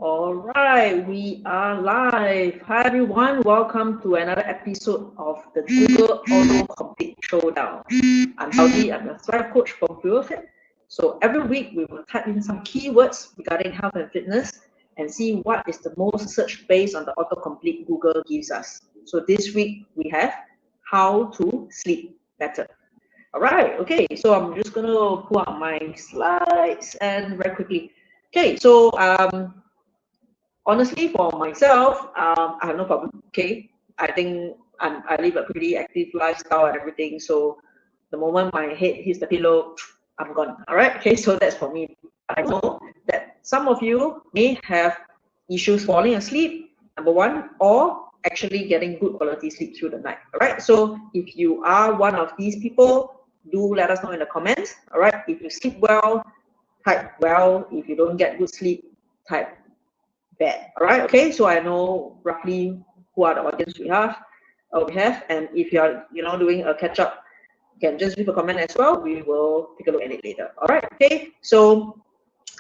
All right, we are live. Hi everyone, welcome to another episode of the Google Autocomplete Showdown. I'm Saudi, I'm a Thrive coach from FuelFit. So every week we will type in some keywords regarding health and fitness and see what is the most searched based on the autocomplete Google gives us. So this week we have how to sleep better. All right, okay, so I'm just gonna pull out my slides and very quickly. Okay, so honestly, for myself, I have no problem. Okay, I think I live a pretty active lifestyle and everything. So the moment my head hits the pillow, I'm gone. All right. Okay, so that's for me. I know that some of you may have issues falling asleep. Number one, or actually getting good quality sleep through the night. All right. So if you are one of these people, do let us know in the comments. All right. If you sleep well, type well. If you don't get good sleep, type bad. All right. Okay. So I know roughly who are the audience we have, and if you are doing a catch up, you can just leave a comment as well. We will take a look at it later. All right. Okay. So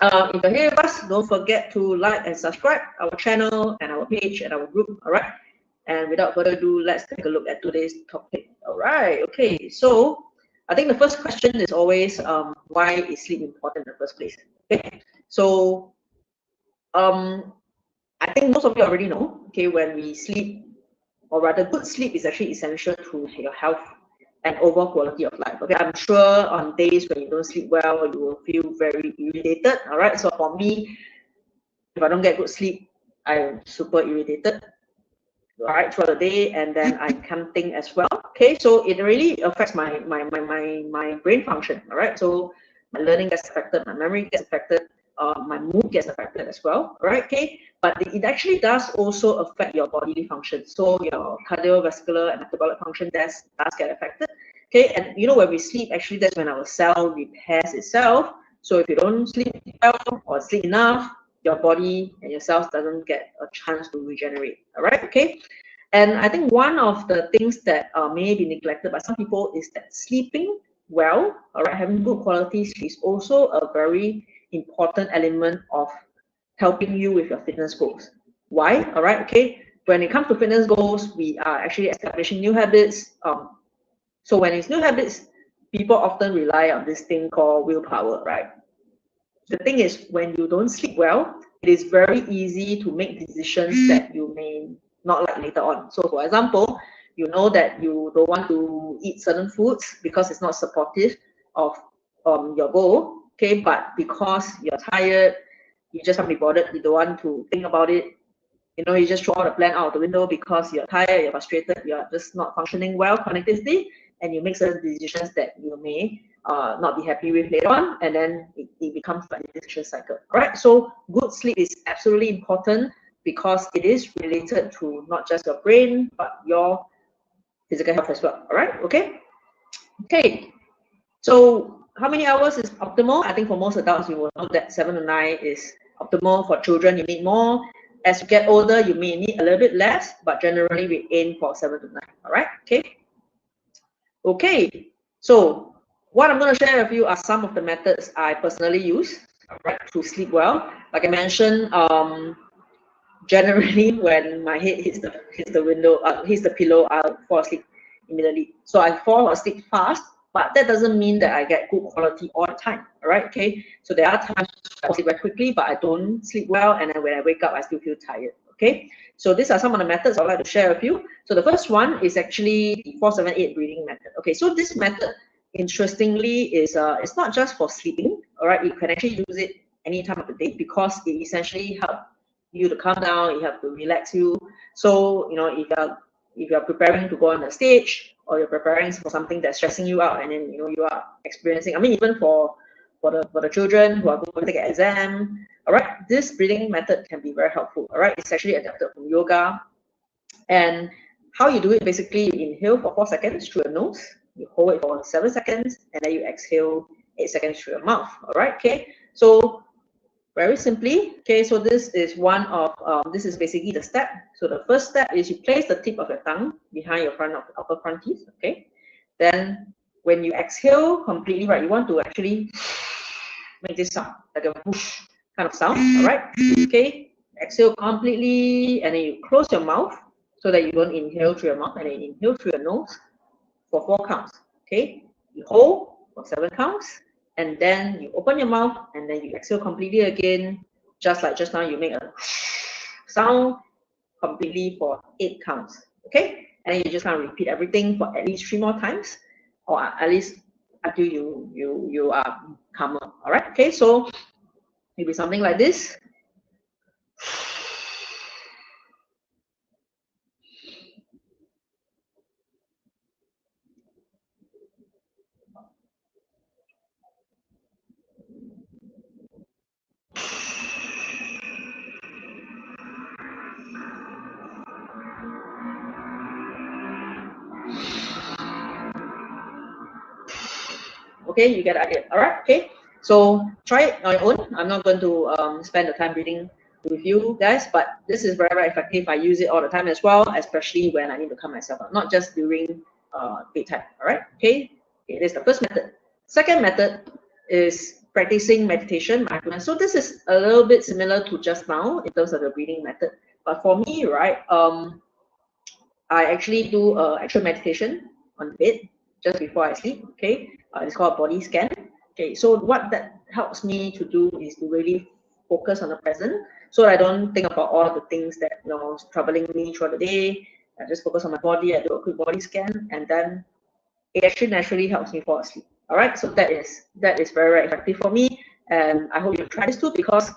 if you're here with us, don't forget to like and subscribe our channel and our page and our group. All right. And without further ado, let's take a look at today's topic. All right. Okay. So I think the first question is always why is sleep important in the first place? Okay. So I think most of you already know, okay, when we sleep, or rather good sleep is actually essential to your health and overall quality of life. Okay, I'm sure on days when you don't sleep well, you will feel very irritated. All right, so for me, if I don't get good sleep, I'm super irritated, all right, throughout the day, and then I can't think as well. Okay, so it really affects my brain function. All right, so my learning gets affected, my memory gets affected, my mood gets affected as well. All right, okay, but it actually does also affect your bodily function. So your cardiovascular and metabolic function does get affected. Okay, and when we sleep, actually that's when our cell repairs itself. So if you don't sleep well or sleep enough, your body and your cells doesn't get a chance to regenerate. All right, okay. And I think one of the things that may be neglected by some people is that sleeping well, all right, having good quality sleep is also a very important element of helping you with your fitness goals. Why? All right, okay. When it comes to fitness goals, we are actually establishing new habits. So when it's new habits, people often rely on this thing called willpower, right? The thing is, when you don't sleep well, it is very easy to make decisions that you may not like later on. So for example, you know that you don't want to eat certain foods because it's not supportive of your goal, okay, but because you're tired, you just can't be bothered, you don't want to think about it, you just throw out the plan out the window because you're tired, you're frustrated, you're just not functioning well cognitively, and you make certain decisions that you may not be happy with later on, and then it becomes like a decision cycle. All right, so good sleep is absolutely important because it is related to not just your brain, but your physical health as well. All right, okay? Okay, so how many hours is optimal? I think for most adults, you will know that 7 to 9 is optimal. For children, you need more. As you get older, you may need a little bit less, but generally we aim for 7 to 9. All right, okay? Okay, so what I'm going to share with you are some of the methods I personally use, right, to sleep well. Like I mentioned, generally when my head hits the pillow, I'll fall asleep immediately. So I fall asleep fast, but that doesn't mean that I get good quality all the time. All right, okay. So there are times I fall asleep very quickly, but I don't sleep well, and then when I wake up, I still feel tired. Okay, so these are some of the methods I'd like to share with you. So the first one is actually the 4-7-8 breathing method. Okay, so this method, interestingly, is it's not just for sleeping. All right, you can actually use it any time of the day because it essentially helps you to calm down, you have to relax you. So if you're preparing to go on the stage, or you're preparing for something that's stressing you out, and then you are experiencing, I mean, even for the children who are going to take an exam, all right, this breathing method can be very helpful. All right, it's actually adapted from yoga. And how you do it, basically you inhale for 4 seconds through your nose, you hold it for 7 seconds, and then you exhale 8 seconds through your mouth. All right, okay, so very simply, okay, so this is this is basically the step. So the first step is you place the tip of your tongue behind your upper front teeth, okay? Then when you exhale completely, right, you want to actually make this sound, like a whoosh kind of sound, all right? Okay, exhale completely, and then you close your mouth so that you don't inhale through your mouth, and then inhale through your nose for 4 counts. Okay, you hold for 7 counts, and then you open your mouth, and then you exhale completely again, just like just now. You make a sound completely for 8 counts. Okay, and then you just kind of repeat everything for at least 3 more times, or at least until you are calmer. All right. Okay, so maybe something like this. Okay, you get the idea. All right. Okay, so try it on your own. I'm not going to spend the time reading with you guys, but this is very, very effective. I use it all the time as well, especially when I need to calm myself up, not just during bedtime. All right. Okay, it is the first method. Second method is practicing meditation, mindfulness. So this is a little bit similar to just now in terms of the breathing method, but for me, right, I actually do actual meditation on the bed just before I sleep. Okay, it's called a body scan. Okay, so what that helps me to do is to really focus on the present, so I don't think about all of the things that is troubling me throughout the day. I just focus on my body. I do a quick body scan, and then it actually naturally helps me fall asleep. All right, so that is very, very effective for me, and I hope you try this too, because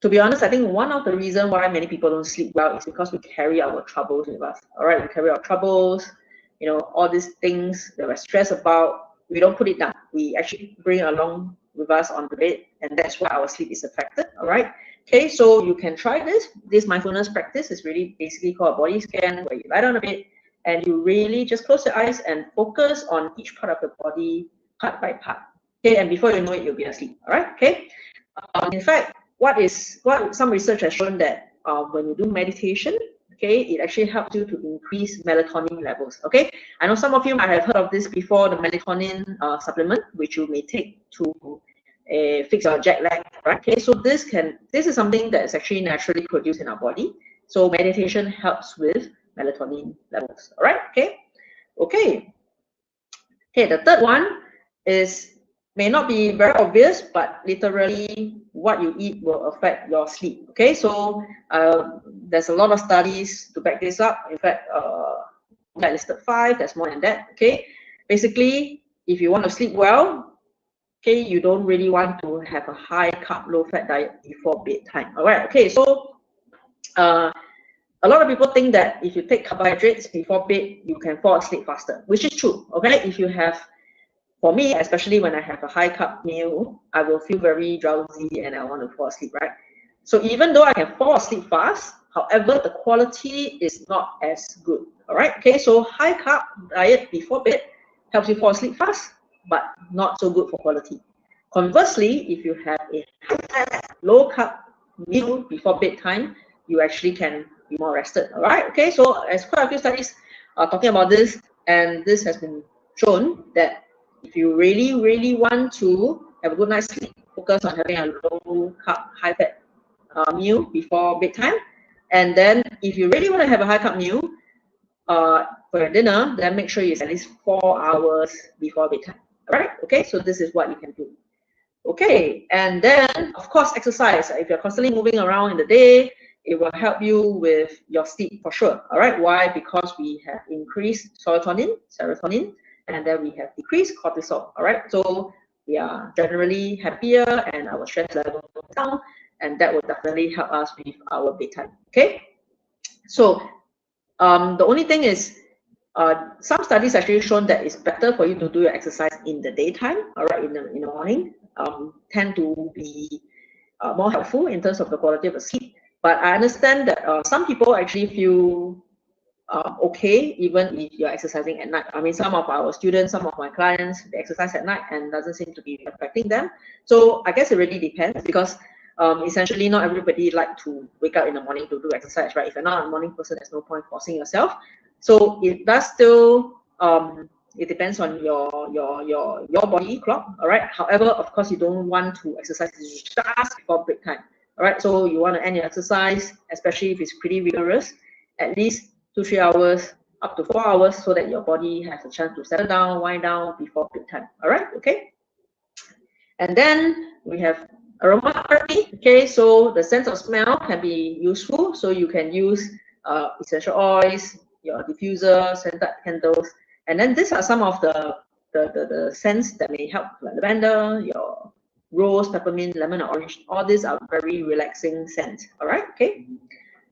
to be honest, I think one of the reasons why many people don't sleep well is because we carry our troubles with us. All right, we carry our troubles, all these things that we're stressed about. We don't put it down. We actually bring it along with us on the bed, and that's why our sleep is affected. All right. Okay, so you can try this. This mindfulness practice is really basically called a body scan, where you lie down a bed and you really just close your eyes and focus on each part of the body, part by part. Okay, and before you know it, you'll be asleep. All right. Okay. In fact, what some research has shown that when you do meditation, okay, it actually helps you to increase melatonin levels. Okay, I know some of you might have heard of this before, the melatonin supplement, which you may take to fix your jet lag, right? Okay, so this is something that is actually naturally produced in our body. So meditation helps with melatonin levels. All right. Okay. Okay. Okay. The third one is, may not be very obvious, but literally what you eat will affect your sleep. Okay, so there's a lot of studies to back this up. In fact, I listed 5. There's more than that. Okay, basically, if you want to sleep well, okay, you don't really want to have a high carb, low fat diet before bedtime. All right. Okay, so a lot of people think that if you take carbohydrates before bed, you can fall asleep faster, which is true. Okay, if you have, for me, especially when I have a high carb meal, I will feel very drowsy and I want to fall asleep, right? So even though I can fall asleep fast, however, the quality is not as good. All right. Okay. So high carb diet before bed helps you fall asleep fast, but not so good for quality. Conversely, if you have a low carb meal before bedtime, you actually can be more rested. All right. Okay. So as quite a few studies are talking about this, and this has been shown that if you really, really want to have a good night's sleep, focus on having a low carb, high fat meal before bedtime. And then if you really want to have a high carb meal for your dinner, then make sure it's at least 4 hours before bedtime. All right. Okay. So this is what you can do. Okay. And then, of course, exercise. If you're constantly moving around in the day, it will help you with your sleep for sure. All right. Why? Because we have increased serotonin, and then we have decreased cortisol. All right, so we are generally happier and our stress level goes down, and that will definitely help us with our bedtime. Okay, so the only thing is, some studies actually shown that it's better for you to do your exercise in the daytime. All right, in the morning, tend to be more helpful in terms of the quality of the sleep. But I understand that some people actually feel okay even if you're exercising at night. I mean, some of our students, some of my clients, they exercise at night and doesn't seem to be affecting them. So I guess it really depends, because essentially not everybody like to wake up in the morning to do exercise, right? If you're not a morning person, there's no point forcing yourself. So it does still it depends on your body clock. All right, however, of course, you don't want to exercise just before break time. All right, so you want to end your exercise, especially if it's pretty rigorous, at least 2-3 hours, up to 4 hours, so that your body has a chance to settle down, wind down before bedtime. All right, okay. And then we have aromatherapy. Okay, so the sense of smell can be useful. So you can use essential oils, your diffuser, scented candles, and then these are some of the scents that may help, like lavender, your rose, peppermint, lemon, or orange. All these are very relaxing scents. All right, okay.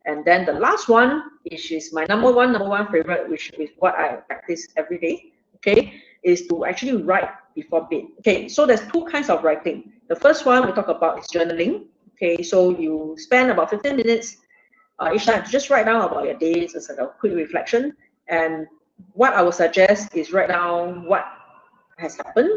And then the last one, which is my number one favorite, which is what I practice every day, okay, is to actually write before bed. Okay, so there's two kinds of writing. The first one we talk about is journaling. Okay, so you spend about 15 minutes each time to just write down about your days as like a quick reflection. And what I would suggest is write down what has happened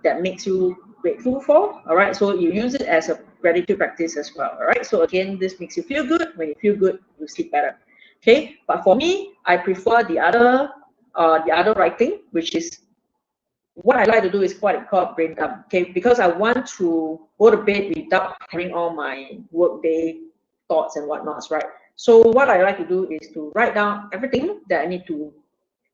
that makes you grateful for. All right, so you use it as a gratitude practice as well. All right, so again, this makes you feel good. When you feel good, you sleep better. Okay, but for me, I prefer the other writing, which is what I like to do is what I call brain dump. Okay, because I want to go to bed without having all my workday thoughts and whatnots, right? So what I like to do is to write down everything that I need to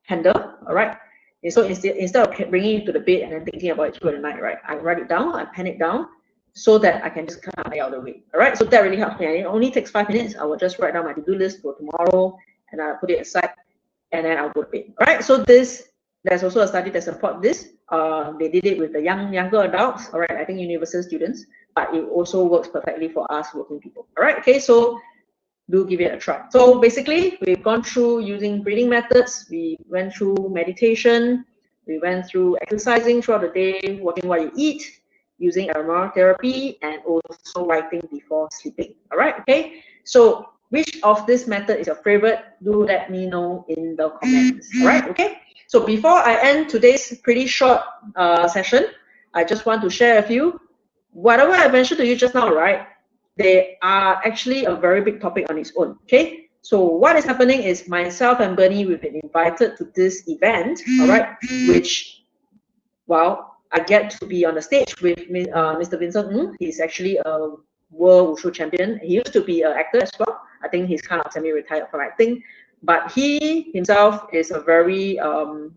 handle. All right. And so instead of bringing it to the bed and then thinking about it through the night, right, I write it down, I pen it down, so that I can just kind of lay out the way. All right, so that really helps me. It only takes 5 minutes. I will just write down my to-do list for tomorrow, and I'll put it aside, and then I'll go to bed. All right, so there's also a study that supports this. They did it with the younger adults. All right, I think university students, but it also works perfectly for us working people. All right, okay, so do give it a try. So basically, we've gone through using breathing methods, we went through meditation, we went through exercising throughout the day, watching what you eat, using aromatherapy, and also writing before sleeping. All right, okay? So which of this method is your favorite? Do let me know in the comments. All right, okay? So before I end today's pretty short session, I just want to share with you whatever I mentioned to you just now, right? They are actually a very big topic on its own. Okay, so what is happening is myself and Bernie, we've been invited to this event, all right, which, well, I get to be on the stage with Mr. Vincent Ng. He's actually a world wushu champion. He used to be an actor as well. I think he's kind of semi-retired from acting, but he himself is a very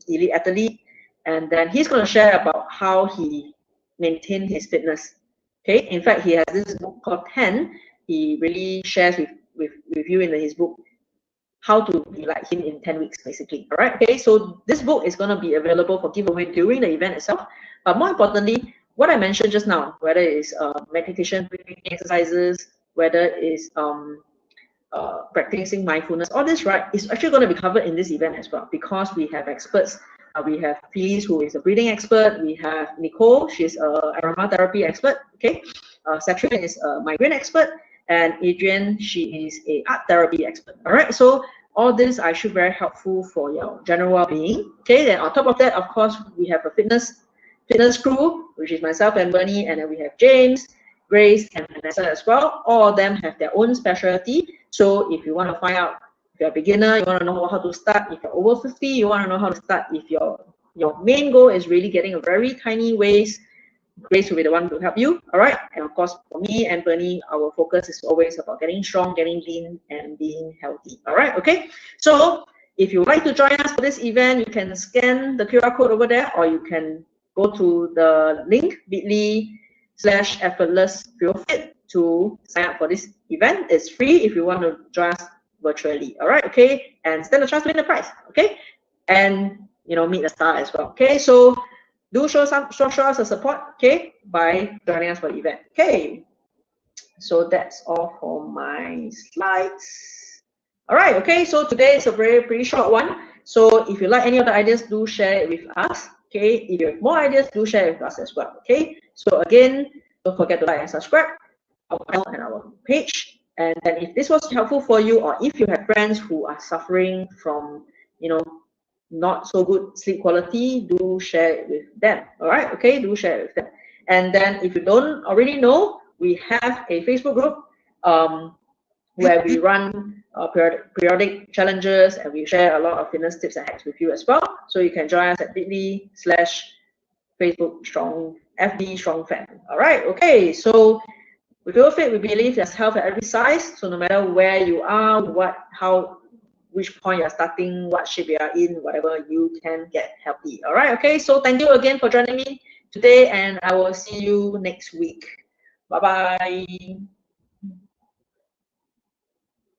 elite athlete, and then he's going to share about how he maintained his fitness. Okay, in fact, he has this book called 10. He really shares with you in his book how to be like him in 10 weeks, basically. All right, okay, so this book is going to be available for giveaway during the event itself. But more importantly, what I mentioned just now, whether it's meditation, breathing exercises, whether it's practicing mindfulness, all this, right, is actually going to be covered in this event as well, because we have experts. We have Phyllis, who is a breathing expert. We have Nicole, she's a aromatherapy expert. Okay, Satrine is a migraine expert, and Adrienne, she is a art therapy expert. All right, so all this are actually very helpful for your general well-being. Okay, then on top of that, of course, we have a fitness crew, which is myself and Bernie, and then we have James, Grace, and Vanessa as well. All of them have their own specialty. So if you want to find out, if you're a beginner, you want to know how to start. If you're over 50, you want to know how to start. If your main goal is really getting a very tiny waist, Grace will be the one to help you. All right. And of course, for me and Bernie, our focus is always about getting strong, getting lean, and being healthy. All right. Okay. So if you would like to join us for this event, you can scan the QR code over there, or you can go to the link bit.ly/effortlessfuelfit to sign up for this event. It's free if you want to join us virtually. All right, okay, and stand a chance to win the prize. Okay, and meet a star as well. Okay, so do show us a support. Okay, by joining us for the event. Okay, so that's all for my slides. All right, okay, so today is a pretty short one. So if you like any of the ideas, do share it with us. Okay, if you have more ideas, do share it with us as well. Okay, so again, don't forget to like and subscribe our channel and our page. And then if this was helpful for you, or if you have friends who are suffering from, not so good sleep quality, do share it with them. All right, okay, do share it with them. And then if you don't already know, we have a Facebook group where we run periodic challenges, and we share a lot of fitness tips and hacks with you as well. So you can join us at bit.ly/Facebook FB Strong Fan. All right, okay, so With FuelFit, we believe there's health at every size. So no matter where you are, which point you're starting, what shape you are in, whatever, you can get healthy. All right, okay. So thank you again for joining me today, and I will see you next week. Bye-bye.